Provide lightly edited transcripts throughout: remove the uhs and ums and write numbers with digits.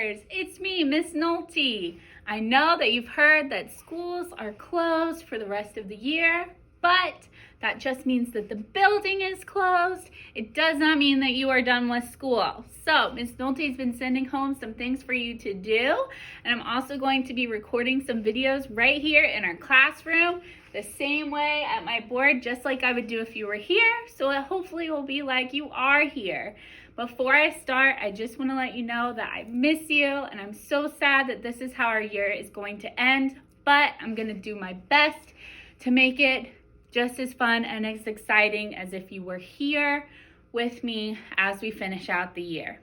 Teachers, it's me, Miss Nolte. I know that you've heard that schools are closed for the rest of the year, but that just means that the building is closed. It does not mean that you are done with school. So Miss Nolte has been sending home some things for you to do, and I'm also going to be recording some videos right here in our classroom the same way at my board, just like I would do if you were here. So it hopefully will be like you are here. Before I start, I just want to let you know that I miss you, and I'm so sad that this is how our year is going to end, but I'm going to do my best to make it just as fun and as exciting as if you were here with me as we finish out the year.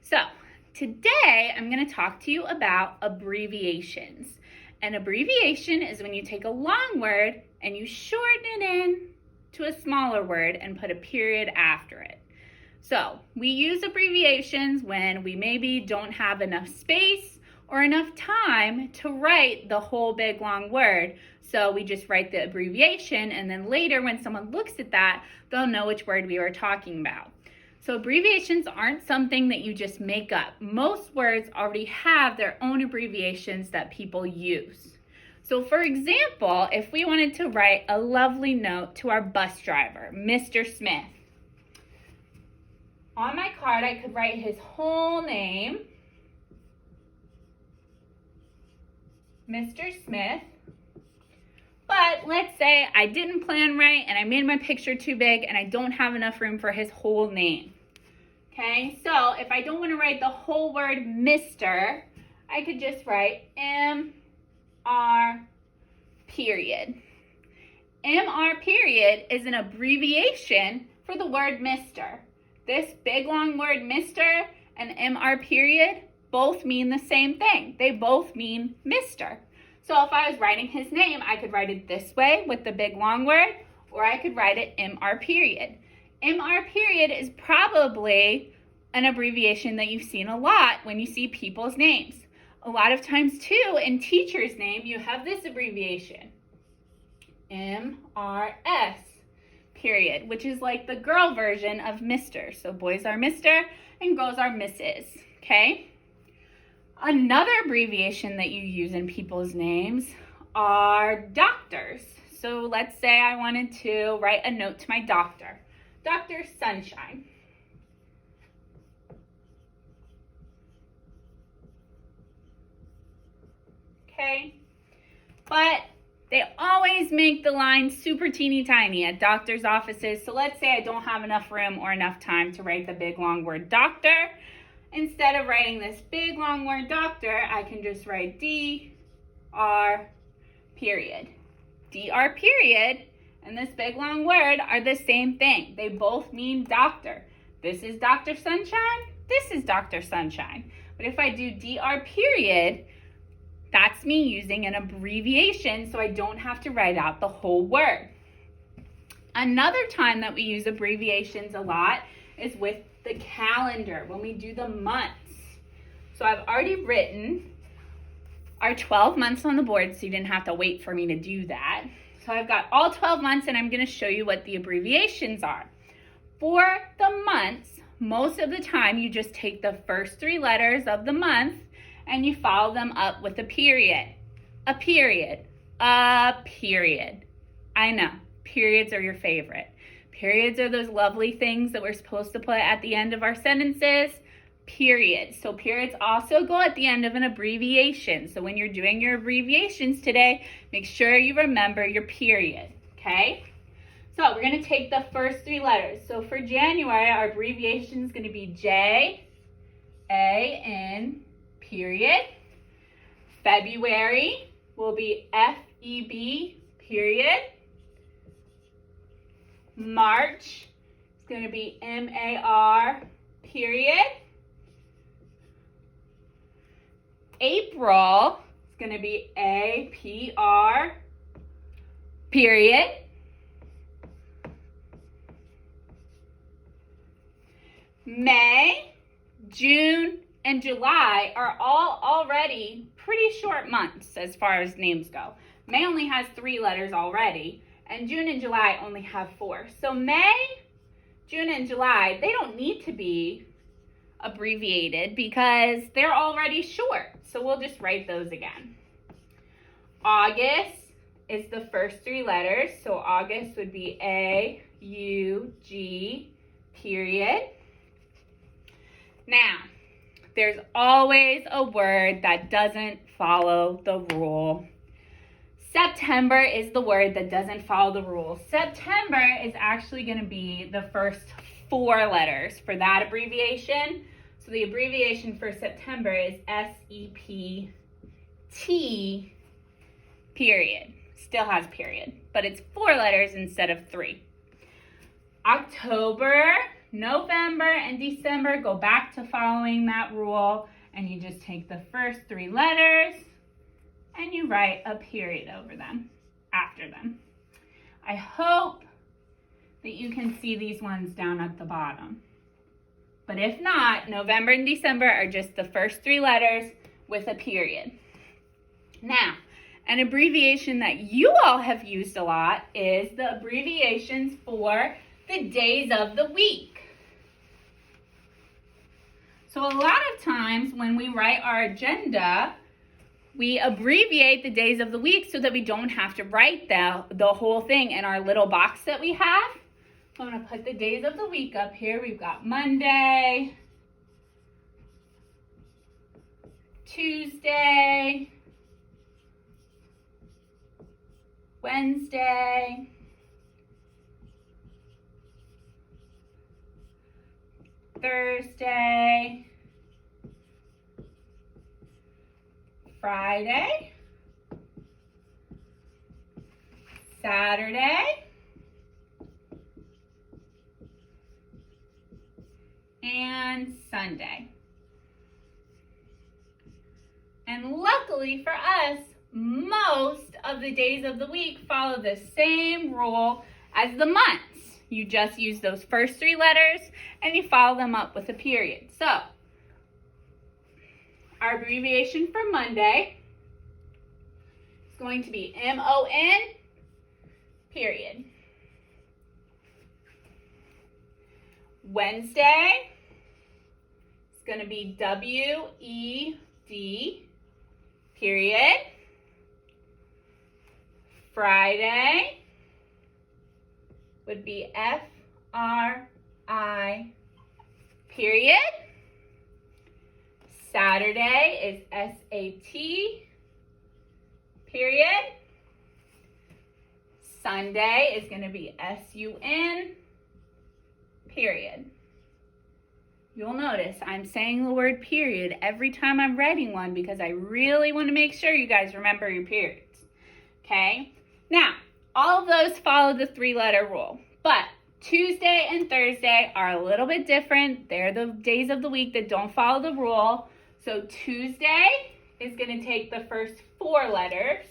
So today I'm going to talk to you about abbreviations. An abbreviation is when you take a long word and you shorten it in to a smaller word and put a period after it. So we use abbreviations when we maybe don't have enough space or enough time to write the whole big long word. So we just write the abbreviation, and then later when someone looks at that, they'll know which word we were talking about. So abbreviations aren't something that you just make up. Most words already have their own abbreviations that people use. So for example, if we wanted to write a lovely note to our bus driver, Mr. Smith, on my card I could write his whole name, Mr. Smith. But let's say I didn't plan right and I made my picture too big and I don't have enough room for his whole name. Okay, so if I don't want to write the whole word Mr., I could just write M-R period. M-R period is an abbreviation for the word Mr. This big long word Mr. and M-R period both mean the same thing. They both mean Mr. So if I was writing his name, I could write it this way with the big long word, or I could write it M-R period. M-R period is probably an abbreviation that you've seen a lot when you see people's names. A lot of times too, in teacher's name, you have this abbreviation, M-R-S period, which is like the girl version of Mr. So boys are Mr. and girls are Mrs. Okay? Another abbreviation that you use in people's names are doctors. So let's say I wanted to write a note to my doctor. Dr. Sunshine. Okay? But they always make the line super teeny tiny at doctor's offices. So let's say I don't have enough room or enough time to write the big long word doctor. Instead of writing this big long word doctor, I can just write D-R period. D-R period and this big long word are the same thing. They both mean doctor. This is Dr. Sunshine. This is Dr. Sunshine. But if I do D-R period, that's me using an abbreviation so I don't have to write out the whole word. Another time that we use abbreviations a lot is with the calendar, when we do the months. So I've already written our 12 months on the board, so you didn't have to wait for me to do that. So I've got all 12 months, and I'm going to show you what the abbreviations are. For the months, most of the time you just take the first 3 letters of the month and you follow them up with a period. A period. A period. I know, periods are your favorite. Periods are those lovely things that we're supposed to put at the end of our sentences. Periods. So periods also go at the end of an abbreviation. So when you're doing your abbreviations today, make sure you remember your period, okay? So we're going to take the first 3 letters. So for January, our abbreviation is going to be J-A-N period. February will be F-E-B period. March is going to be M-A-R period. April is going to be A-P-R period. May, June, and July are all already pretty short months as far as names go. May only has 3 letters already, and June and July only have 4. So May, June, and July, they don't need to be abbreviated because they're already short. So we'll just write those again. August is the first three letters. So August would be A-U-G, period. Now, there's always a word that doesn't follow the rule. September is the word that doesn't follow the rule. September is actually going to be the first four letters for that abbreviation. So the abbreviation for September is S-E-P-T, period. Still has period, but it's four letters instead of three. October, November, and December go back to following that rule, and you just take the first three letters and you write a period over them, after them. I hope that you can see these ones down at the bottom. But if not, November and December are just the first three letters with a period. Now, an abbreviation that you all have used a lot is the abbreviations for the days of the week. So a lot of times when we write our agenda, we abbreviate the days of the week so that we don't have to write the whole thing in our little box that we have. So I'm going to put the days of the week up here. We've got Monday, Tuesday, Wednesday, Thursday, Friday, Saturday, and Sunday. And luckily for us, most of the days of the week follow the same rule as the months. You just use those first three letters and you follow them up with a period. So, our abbreviation for Monday is going to be M-O-N, period. Wednesday is going to be W-E-D, period. Friday would be F-R-I, period. Saturday is S-A-T, period. Sunday is going to be S-U-N, period. You'll notice I'm saying the word period every time I'm writing one because I really want to make sure you guys remember your periods. Okay? Now, all of those follow the three-letter rule, but Tuesday and Thursday are a little bit different. They're the days of the week that don't follow the rule. So Tuesday is going to take the first four letters.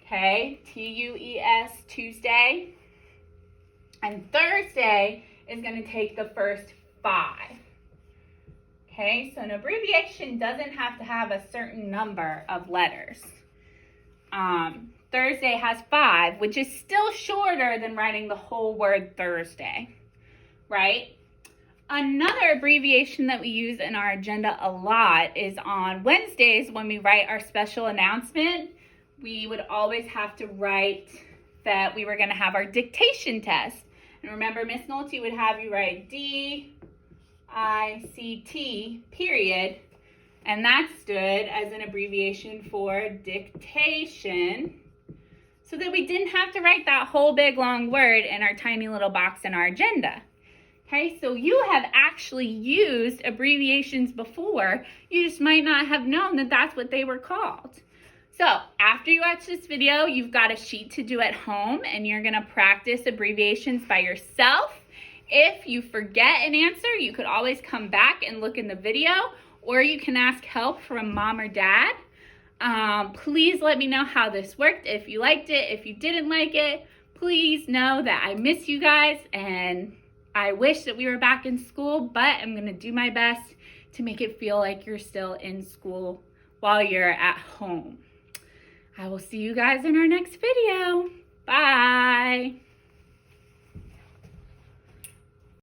Okay, T-U-E-S, Tuesday. And Thursday is going to take the first five. Okay, so an abbreviation doesn't have to have a certain number of letters. Thursday has 5, which is still shorter than writing the whole word Thursday, right? Another abbreviation that we use in our agenda a lot is on Wednesdays when we write our special announcement. We would always have to write that we were going to have our dictation test. And remember, Miss Nolte would have you write D-I-C-T, period. And that stood as an abbreviation for dictation, so that we didn't have to write that whole big long word in our tiny little box in our agenda. Okay, so you have actually used abbreviations before. You just might not have known that that's what they were called. So after you watch this video, you've got a sheet to do at home, and you're gonna practice abbreviations by yourself. If you forget an answer, you could always come back and look in the video, or you can ask help from mom or dad. Please let me know how this worked. If you liked it, if you didn't like it, please know that I miss you guys, and I wish that we were back in school, but I'm gonna do my best to make it feel like you're still in school while you're at home. I will see you guys in our next video. Bye.